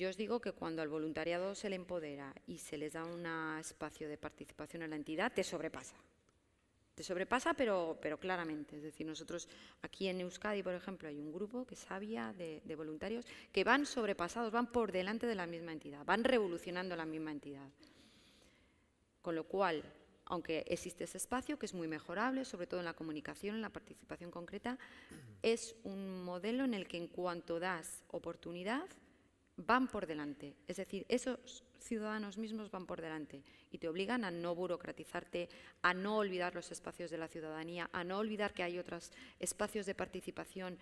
Yo os digo que cuando al voluntariado se le empodera y se les da un espacio de participación en la entidad, te sobrepasa. Te sobrepasa, pero claramente. Es decir, nosotros aquí en Euskadi, por ejemplo, hay un grupo que es Sabia de voluntarios que van sobrepasados, van por delante de la misma entidad, van revolucionando la misma entidad. Con lo cual, aunque existe ese espacio, que es muy mejorable, sobre todo en la comunicación, en la participación concreta, es un modelo en el que en cuanto das oportunidad, van por delante. Es decir, esos ciudadanos mismos van por delante y te obligan a no burocratizarte, a no olvidar los espacios de la ciudadanía, a no olvidar que hay otros espacios de participación,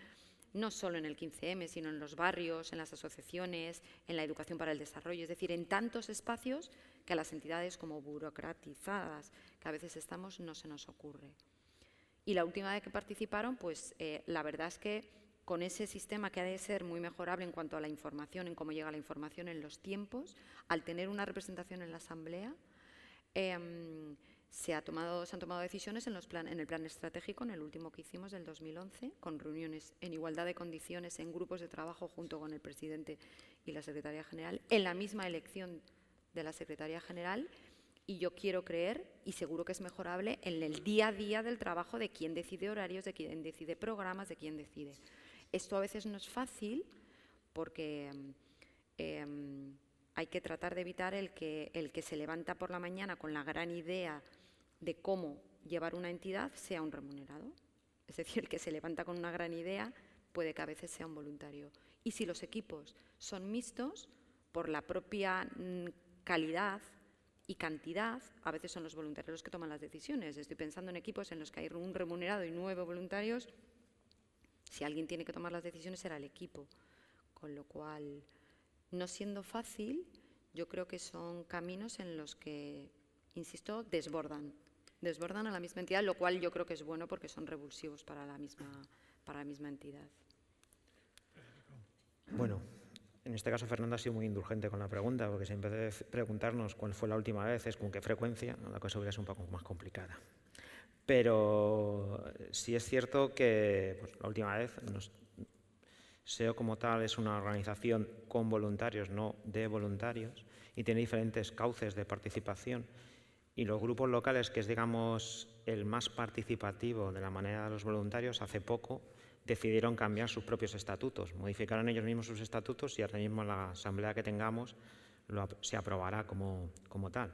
no solo en el 15M, sino en los barrios, en las asociaciones, en la educación para el desarrollo, es decir, en tantos espacios que a las entidades como burocratizadas que a veces estamos no se nos ocurre. Y la última vez que participaron, pues la verdad es que con ese sistema que ha de ser muy mejorable en cuanto a la información, en cómo llega la información, en los tiempos, al tener una representación en la asamblea, se han tomado decisiones en el plan estratégico, en el último que hicimos del 2011, con reuniones en igualdad de condiciones, en grupos de trabajo junto con el presidente y la secretaria general, en la misma elección de la secretaria general, y yo quiero creer, y seguro que es mejorable, en el día a día del trabajo de quién decide horarios, de quién decide programas, de quién decide. Esto a veces no es fácil porque hay que tratar de evitar el que se levanta por la mañana con la gran idea de cómo llevar una entidad sea un remunerado. Es decir, el que se levanta con una gran idea puede que a veces sea un voluntario. Y si los equipos son mixtos, por la propia calidad y cantidad, a veces son los voluntarios los que toman las decisiones. Estoy pensando en equipos en los que hay un remunerado y 9 voluntarios. Si alguien tiene que tomar las decisiones será el equipo. Con lo cual, no siendo fácil, yo creo que son caminos en los que, insisto, desbordan a la misma entidad, lo cual yo creo que es bueno porque son revulsivos para la misma entidad. Bueno, en este caso Fernando ha sido muy indulgente con la pregunta, porque si en vez de preguntarnos cuál fue la última vez, es con qué frecuencia, la cosa hubiera sido un poco más complicada. Pero sí es cierto que pues, la última vez, SEO como tal es una organización con voluntarios, no de voluntarios, y tiene diferentes cauces de participación. Y los grupos locales, que es, digamos, el más participativo de la manera de los voluntarios, hace poco decidieron cambiar sus propios estatutos. Modificaron ellos mismos sus estatutos y ahora mismo en la asamblea que tengamos se aprobará como tal.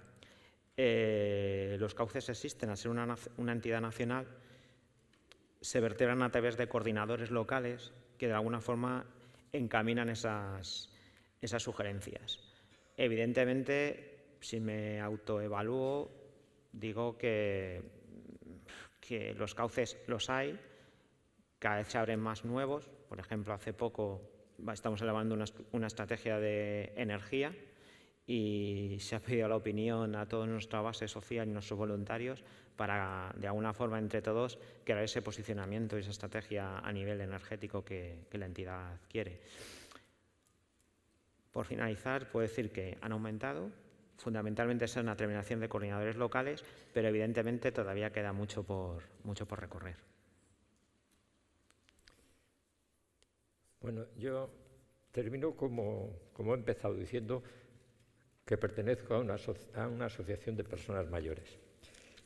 Los cauces existen, al ser una entidad nacional, se vertebran a través de coordinadores locales que de alguna forma encaminan esas sugerencias. Evidentemente, si me autoevalúo, digo que los cauces los hay, cada vez se abren más nuevos. Por ejemplo, hace poco estamos elaborando una estrategia de energía y se ha pedido la opinión a toda nuestra base social y nuestros voluntarios para, de alguna forma, entre todos, crear ese posicionamiento y esa estrategia a nivel energético que la entidad quiere. Por finalizar, puedo decir que han aumentado. Fundamentalmente es una terminación de coordinadores locales, pero evidentemente todavía queda mucho por recorrer. Bueno, yo termino como he empezado diciendo que pertenezco a una asociación de personas mayores.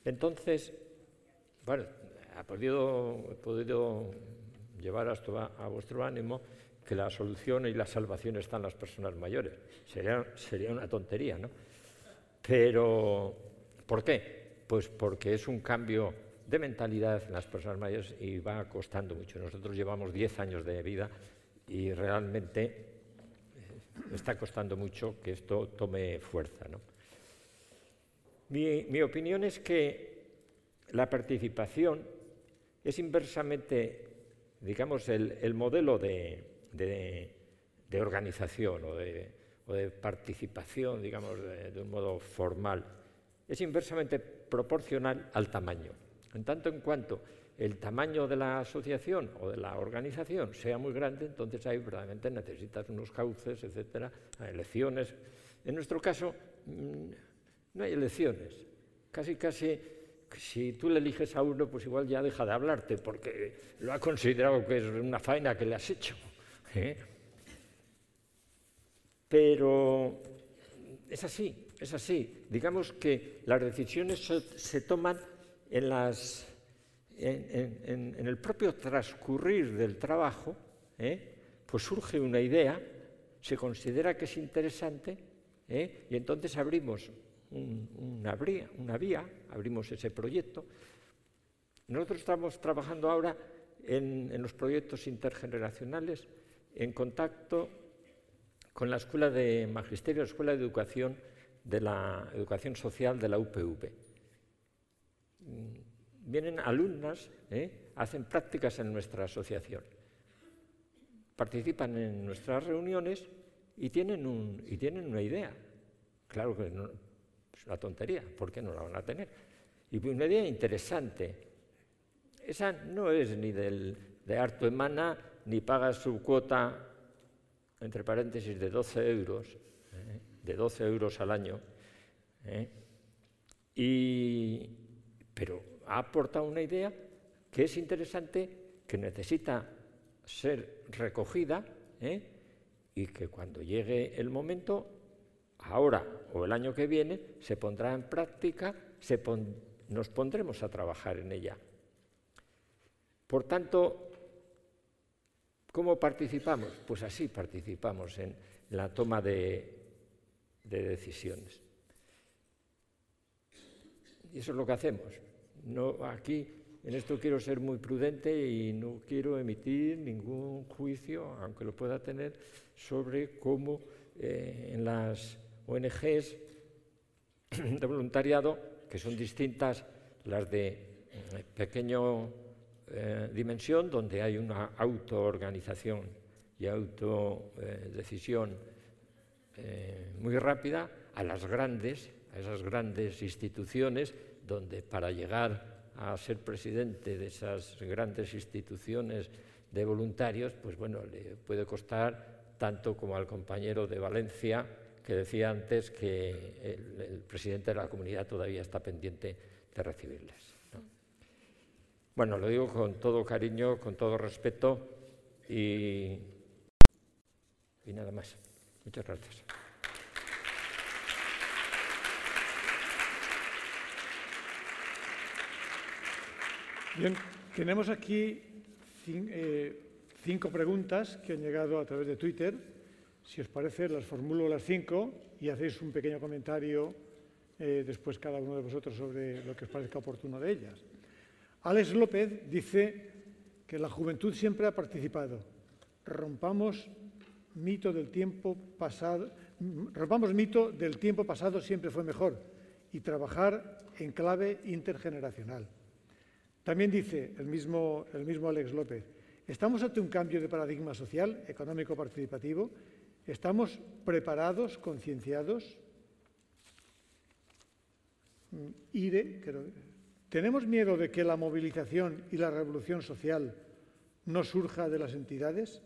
Entonces, bueno, he podido llevar hasta a vuestro ánimo que la solución y la salvación están en las personas mayores. Sería una tontería, ¿no? Pero, ¿por qué? Pues porque es un cambio de mentalidad en las personas mayores y va costando mucho. Nosotros llevamos 10 años de vida y realmente está costando mucho que esto tome fuerza, ¿no? Mi opinión es que la participación es inversamente, digamos, el modelo de organización o de participación, digamos, de un modo formal, es inversamente proporcional al tamaño. En tanto en cuanto el tamaño de la asociación o de la organización sea muy grande, entonces ahí verdaderamente necesitas unos cauces, etcétera, elecciones. En nuestro caso, no hay elecciones. Casi, si tú le eliges a uno, pues igual ya deja de hablarte, porque lo ha considerado que es una faena que le has hecho. Pero es así, es así. Digamos que las decisiones se toman en el propio transcurrir del trabajo, pues surge una idea, se considera que es interesante, y entonces abrimos una vía, abrimos ese proyecto. Nosotros estamos trabajando ahora en los proyectos intergeneracionales, en contacto con la Escuela de Magisterio, la Escuela de Educación de la Educación Social de la UPV. Vienen alumnas, hacen prácticas en nuestra asociación, participan en nuestras reuniones y tienen una idea. Claro que no, es una tontería, ¿por qué no la van a tener? Y una idea interesante. Esa no es ni de harto emana, ni paga su cuota, entre paréntesis, de 12 euros, de 12 euros al año. Pero ha aportado una idea que es interesante, que necesita ser recogida, y que cuando llegue el momento, ahora o el año que viene, se pondrá en práctica, nos pondremos a trabajar en ella. Por tanto, ¿cómo participamos? Pues así participamos en la toma de decisiones. Y eso es lo que hacemos. No, aquí, en esto quiero ser muy prudente y no quiero emitir ningún juicio, aunque lo pueda tener, sobre cómo en las ONGs de voluntariado, que son distintas las de pequeña dimensión, donde hay una autoorganización y autodecisión muy rápida, a las grandes, a esas grandes instituciones, donde para llegar a ser presidente de esas grandes instituciones de voluntarios, pues bueno, le puede costar tanto como al compañero de Valencia, que decía antes que el presidente de la comunidad todavía está pendiente de recibirles, ¿no? Bueno, lo digo con todo cariño, con todo respeto y nada más. Muchas gracias. Bien, tenemos aquí 5 preguntas que han llegado a través de Twitter. Si os parece, las formulo las 5 y hacéis un pequeño comentario después cada uno de vosotros sobre lo que os parezca oportuno de ellas. Alex López dice que la juventud siempre ha participado. Rompamos mito del tiempo pasado siempre fue mejor y trabajar en clave intergeneracional. También dice el mismo Alex López, ¿estamos ante un cambio de paradigma social, económico, participativo? ¿Estamos preparados, concienciados? ¿Tenemos miedo de que la movilización y la revolución social no surja de las entidades?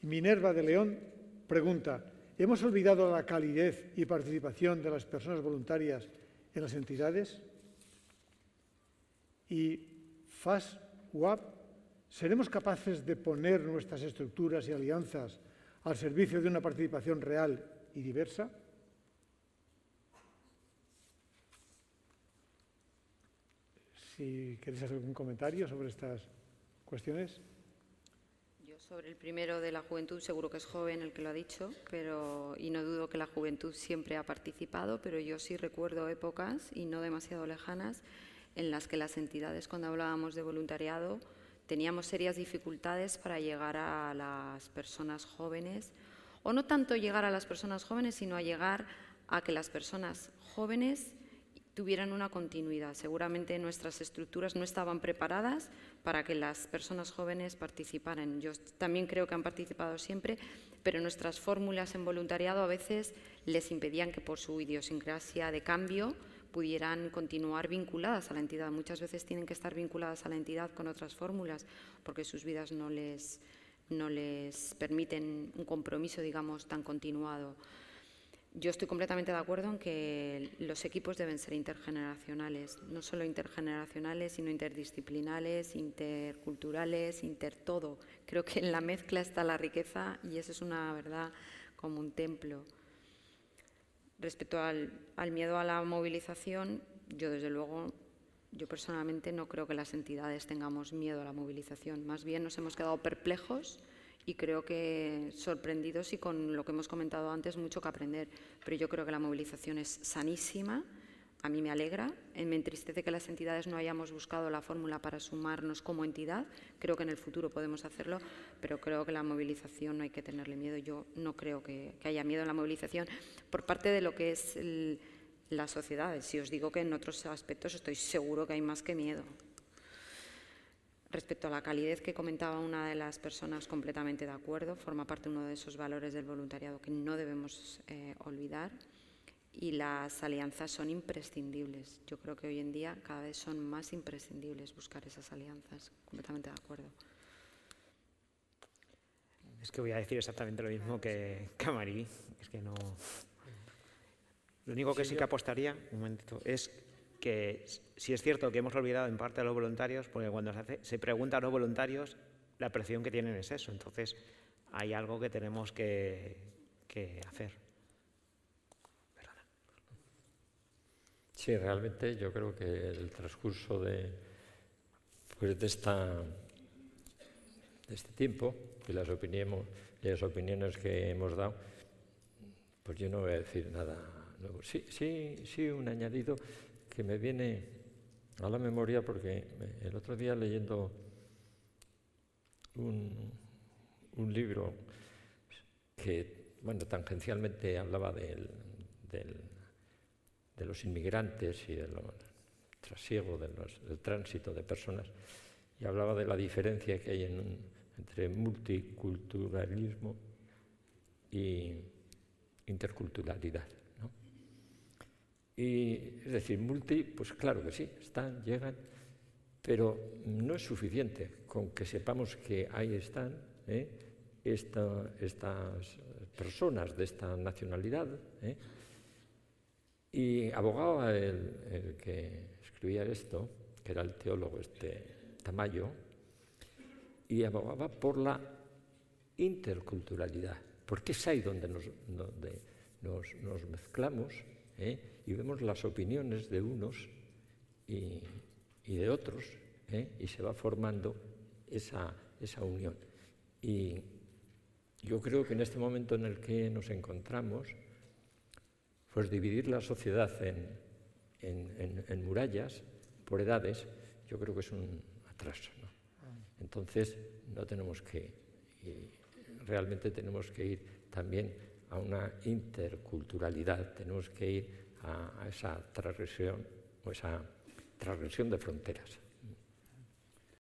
Minerva de León pregunta, ¿hemos olvidado la calidez y participación de las personas voluntarias en las entidades? Y FASWAP, ¿seremos capaces de poner nuestras estructuras y alianzas al servicio de una participación real y diversa? Si queréis hacer algún comentario sobre estas cuestiones. Yo sobre el primero de la juventud, seguro que es joven el que lo ha dicho, y no dudo que la juventud siempre ha participado, pero yo sí recuerdo épocas, y no demasiado lejanas, en las que las entidades, cuando hablábamos de voluntariado, teníamos serias dificultades para llegar a las personas jóvenes, o no tanto llegar a las personas jóvenes, sino a llegar a que las personas jóvenes tuvieran una continuidad. Seguramente nuestras estructuras no estaban preparadas para que las personas jóvenes participaran. Yo también creo que han participado siempre, pero nuestras fórmulas en voluntariado a veces les impedían que por su idiosincrasia de cambio pudieran continuar vinculadas a la entidad. Muchas veces tienen que estar vinculadas a la entidad con otras fórmulas porque sus vidas no les permiten un compromiso, digamos, tan continuado. Yo estoy completamente de acuerdo en que los equipos deben ser intergeneracionales, no solo intergeneracionales, sino interdisciplinares, interculturales, intertodo. Creo que en la mezcla está la riqueza y eso es una verdad como un templo. Respecto al miedo a la movilización, yo desde luego, yo personalmente no creo que las entidades tengamos miedo a la movilización. Más bien nos hemos quedado perplejos y creo que sorprendidos y con lo que hemos comentado antes, mucho que aprender. Pero yo creo que la movilización es sanísima. A mí me alegra, me entristece que las entidades no hayamos buscado la fórmula para sumarnos como entidad. Creo que en el futuro podemos hacerlo, pero creo que la movilización no hay que tenerle miedo. Yo no creo que haya miedo en la movilización por parte de lo que es la sociedad. Si os digo que en otros aspectos estoy seguro que hay más que miedo. Respecto a la calidez que comentaba una de las personas, completamente de acuerdo, forma parte de uno de esos valores del voluntariado que no debemos olvidar. Y las alianzas son imprescindibles. Yo creo que hoy en día cada vez son más imprescindibles buscar esas alianzas. Completamente de acuerdo. Es que voy a decir exactamente lo mismo que Maribí. Es que no... Lo único que sí que apostaría, un momentito, es que si es cierto que hemos olvidado en parte a los voluntarios, porque cuando se pregunta a los voluntarios, la percepción que tienen es eso. Entonces, hay algo que tenemos que hacer. Sí, realmente yo creo que el transcurso de este tiempo y las opiniones que hemos dado, pues yo no voy a decir nada nuevo. Sí, un añadido que me viene a la memoria porque el otro día leyendo un libro que, bueno, tangencialmente hablaba de los inmigrantes y del trasiego, del tránsito de personas, y hablaba de la diferencia que hay entre multiculturalismo y interculturalidad, ¿no? Y, es decir, pues claro que sí, llegan, pero no es suficiente con que sepamos que ahí están estas personas de esta nacionalidad, Y abogaba el que escribía esto, que era el teólogo Tamayo, y abogaba por la interculturalidad, porque es ahí donde nos mezclamos y vemos las opiniones de unos y de otros, y se va formando esa unión. Y yo creo que en este momento en el que nos encontramos, pues dividir la sociedad en murallas por edades, yo creo que es un atraso, ¿no? Entonces, realmente tenemos que ir también a una interculturalidad, tenemos que ir a esa transgresión de fronteras.